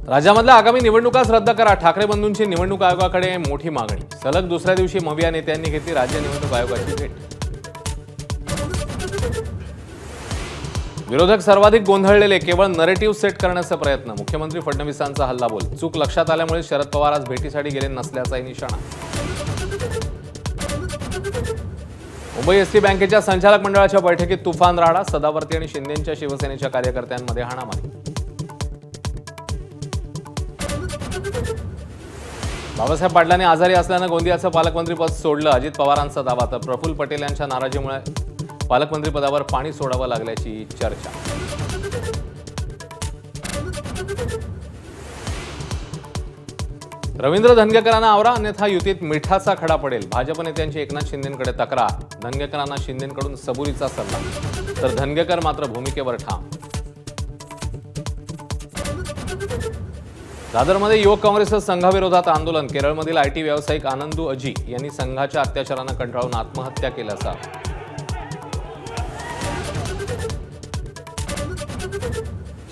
राज्यामधल्या आगामी निवडणुकाच रद्द करा. ठाकरे बंधूंची निवडणूक आयोगाकडे मोठी मागणी. सलग दुसऱ्या दिवशी मविया नेत्यांनी घेतली राज्य निवडणूक आयोगाची भेट. विरोधक सर्वाधिक गोंधळलेले, केवळ नरेटिव्ह सेट करण्याचा प्रयत्न. मुख्यमंत्री फडणवीसांचा हल्लाबोल. चूक लक्षात आल्यामुळे शरद पवार आज भेटीसाठी गेले नसल्याचाही निशाणा. मुंबई एसटी बँकेच्या संचालक मंडळाच्या बैठकीत तुफान राडा. सदावर्ती आणि शिंदेंच्या शिवसेनेच्या कार्यकर्त्यांमध्ये हाणामारी. बाबासाहेब पाटलांनी आजारी असल्यानं गोंदियाचं पालकमंत्रीपद सोडलं. अजित पवारांचा दावा. तर प्रफुल्ल पटेल यांच्या नाराजीमुळे पालकमंत्रीपदावर पाणी सोडावं लागल्याची चर्चा. रवींद्र धनगेकरांना आवरा, अन्यथा युतीत मिठाचा खडा पडेल. भाजप नेत्यांची एकनाथ शिंदेंकडे तक्रार. धनगेकरांना शिंदेंकडून सबुरीचा सल्ला. तर धनगेकर मात्र भूमिकेवर ठाम. दादरमध्ये युवक काँग्रेसचं संघाविरोधात आंदोलन. केरळमधील आयटी व्यावसायिक आनंदू अजी यांनी संघाच्या अत्याचारानं कंटाळून आत्महत्या केल्याचा.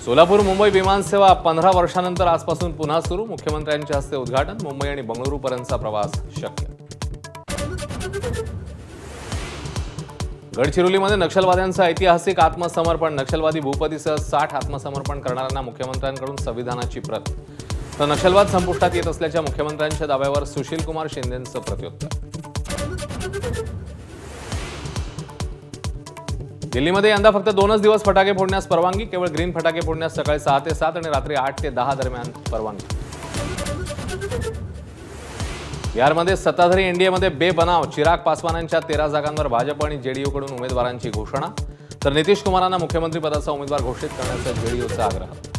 सोलापूर मुंबई विमानसेवा 15 वर्षांनंतर आजपासून पुन्हा सुरू. मुख्यमंत्र्यांच्या हस्ते उद्घाटन. मुंबई आणि बंगळुरूपर्यंतचा प्रवास शक्य. गडचिरोलीमध्ये नक्षलवाद्यांचं ऐतिहासिक आत्मसमर्पण. नक्षलवादी भूपतीसह 60 आत्मसमर्पण करणाऱ्यांना मुख्यमंत्र्यांकडून संविधानाची प्रत. तर नक्षलवाद संपुष्टात येत असल्याच्या मुख्यमंत्र्यांच्या दाव्यावर सुशीलकुमार शिंदेंचं प्रत्युत्तर. दिल्लीमध्ये यंदा फक्त 2च दिवस फटाके फोडण्यास परवानगी. केवळ ग्रीन फटाके फोडण्यास सकाळी 6 ते 7 आणि रात्री 8 ते 10 दरम्यान परवानगी. बिहारमध्ये सत्ताधारी एनडीएमध्ये बेबनाव. चिराग पासवानांच्या 13 जागांवर भाजप आणि जेडीयूकडून उमेदवारांची घोषणा. तर नितीश कुमारांना मुख्यमंत्रीपदाचा उमेदवार घोषित करण्याचा जेडीयूचा आग्रह.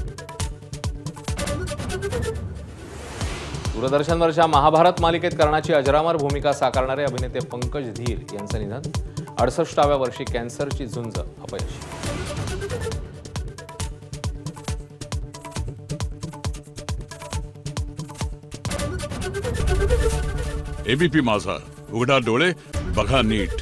दूरदर्शनवरच्या महाभारत मालिकेत कर्णाची अजरामर भूमिका साकारणारे अभिनेते पंकज धीर यांचं निधन. 68व्या वर्षी कॅन्सरची झुंज अपयशी. एबीपी माझा, उघडा डोळे बघा नीट.